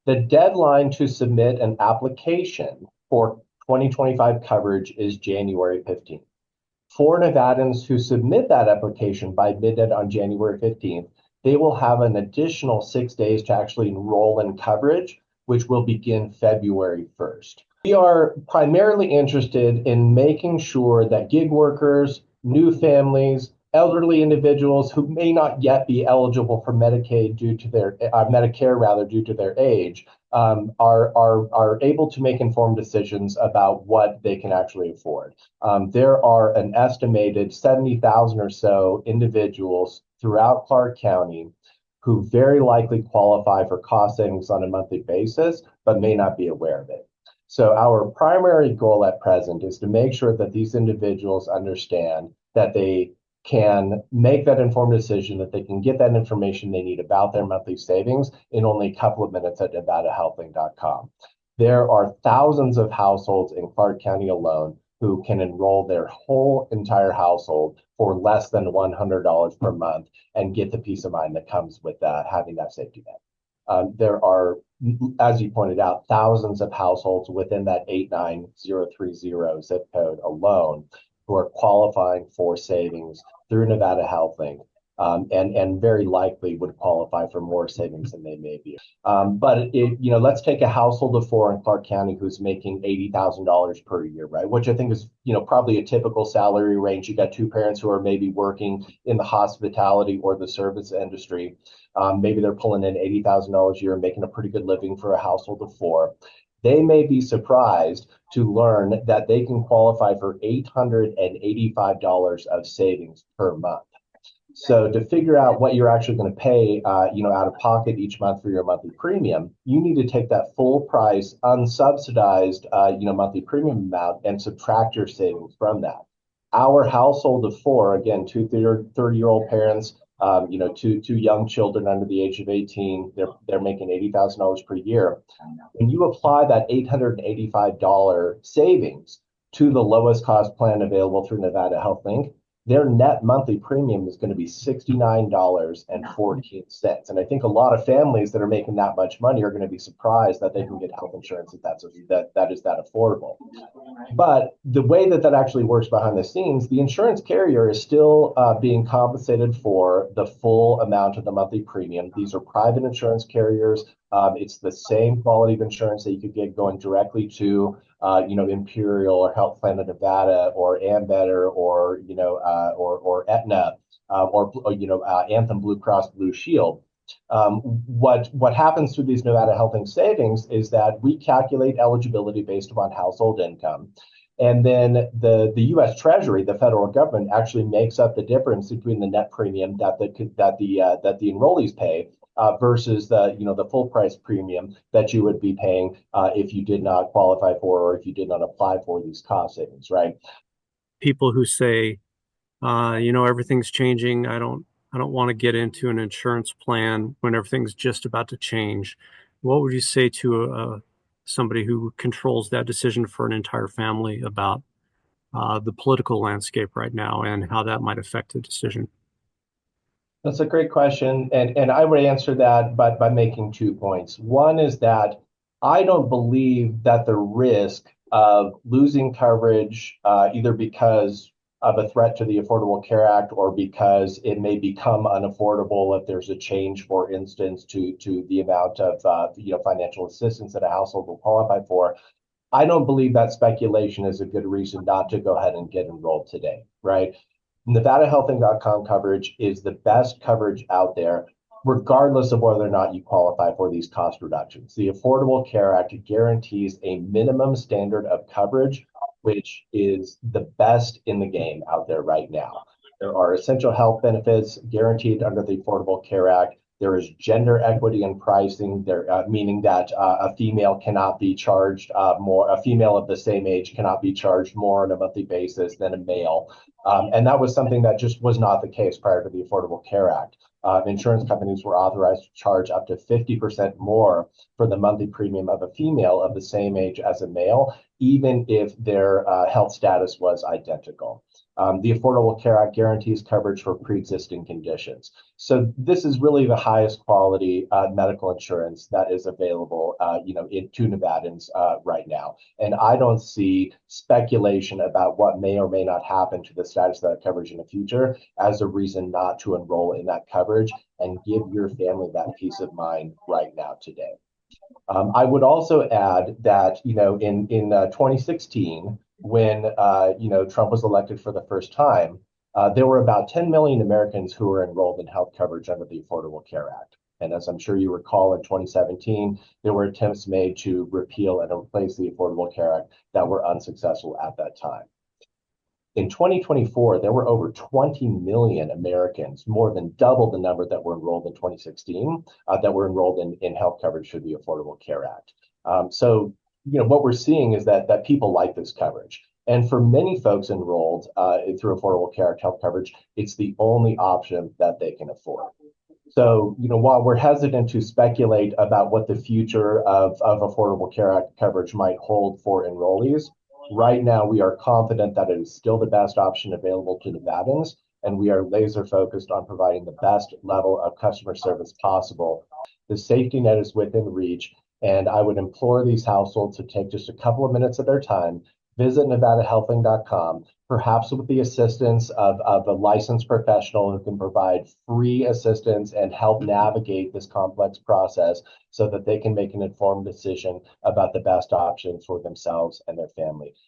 The deadline to submit an application for 2025 coverage is January 15th. For Nevadans who submit that application by midnight on January 15th, they will have an additional 6 days to actually enroll in coverage, which will begin February 1st. We are primarily interested in making sure that gig workers, new families, elderly individuals who may not yet be eligible for Medicaid due to their Medicare rather due to their age are able to make informed decisions about what they can actually afford. There are an estimated 70,000 or so individuals throughout Clark County who very likely qualify for cost savings on a monthly basis, but may not be aware of it. So our primary goal at present is to make sure that these individuals understand that they can make that informed decision, that they can get that information they need about their monthly savings in only a couple of minutes at NevadaHealthLink.com. There are thousands of households in Clark County alone who can enroll their whole entire household for less than $100 per month and get the peace of mind that comes with having that safety net. There are, as you pointed out, thousands of households within that 89030 zip code alone who are qualifying for savings through Nevada HealthLink, and very likely would qualify for more savings than they may be. But let's take a household of four in Clark County who's making $80,000 per year, right? Which I think is, probably a typical salary range. You got two parents who are maybe working in the hospitality or the service industry. Maybe they're pulling in $80,000 a year and making a pretty good living for a household of four. They may be surprised to learn that they can qualify for $885 of savings per month. So to figure out what you're actually going to pay, out of pocket each month for your monthly premium, you need to take that full price, unsubsidized, monthly premium amount and subtract your savings from that. Our household of four, again, two 30-year-old parents, two young children under the age of 18, they're making $80,000 per year. When you apply that $885 savings to the lowest cost plan available through Nevada HealthLink, their net monthly premium is going to be $69.14. And I think a lot of families that are making that much money are going to be surprised that they can get health insurance that is that affordable. But the way that actually works behind the scenes, the insurance carrier is still being compensated for the full amount of the monthly premium. These are private insurance carriers. It's the same quality of insurance that you could get going directly to Imperial or Health Plan of Nevada or Ambetter or Aetna or Anthem Blue Cross Blue Shield. What happens through these Nevada HealthLink savings is that we calculate eligibility based upon household income. And then the U.S. Treasury, the federal government, actually makes up the difference between the net premium that the enrollees pay versus the full price premium that you would be paying if you did not qualify for or if you did not apply for these cost savings, right? People who say, everything's changing. I don't want to get into an insurance plan when everything's just about to change. What would you say to somebody who controls that decision for an entire family about the political landscape right now and how that might affect the decision? That's a great question. And I would answer that by making 2 points. One is that I don't believe that the risk of losing coverage, either because of a threat to the Affordable Care Act or because it may become unaffordable if there's a change, for instance, to the amount of financial assistance that a household will qualify for. I don't believe that speculation is a good reason not to go ahead and get enrolled today, right? NevadaHealthLink.com coverage is the best coverage out there, regardless of whether or not you qualify for these cost reductions. The Affordable Care Act guarantees a minimum standard of coverage, which is the best in the game out there right now. There are essential health benefits guaranteed under the Affordable Care Act. There is gender equity in pricing, meaning that a female cannot be charged more, a female of the same age cannot be charged more on a monthly basis than a male. And that was something that just was not the case prior to the Affordable Care Act. Insurance companies were authorized to charge up to 50% more for the monthly premium of a female of the same age as a male, even if their health status was identical. The Affordable Care Act guarantees coverage for pre-existing conditions. So this is really the highest quality medical insurance that is available, to Nevadans right now. And I don't see speculation about what may or may not happen to the status of that coverage in the future as a reason not to enroll in that coverage and give your family that peace of mind right now today. I would also add that, in 2016, when, Trump was elected for the first time, there were about 10 million Americans who were enrolled in health coverage under the Affordable Care Act. And as I'm sure you recall, in 2017, there were attempts made to repeal and replace the Affordable Care Act that were unsuccessful at that time. In 2024, there were over 20 million Americans, more than double the number that were enrolled in 2016, that were enrolled in health coverage through the Affordable Care Act. So, what we're seeing is that people like this coverage. And for many folks enrolled through Affordable Care Act health coverage, it's the only option that they can afford. So, while we're hesitant to speculate about what the future of Affordable Care Act coverage might hold for enrollees, right now we are confident that it is still the best option available to Nevadans, and we are laser focused on providing the best level of customer service possible. The safety net is within reach, and I would implore these households to take just a couple of minutes of their time, visit NevadaHealthing.com, perhaps with the assistance of a licensed professional who can provide free assistance and help navigate this complex process so that they can make an informed decision about the best options for themselves and their family.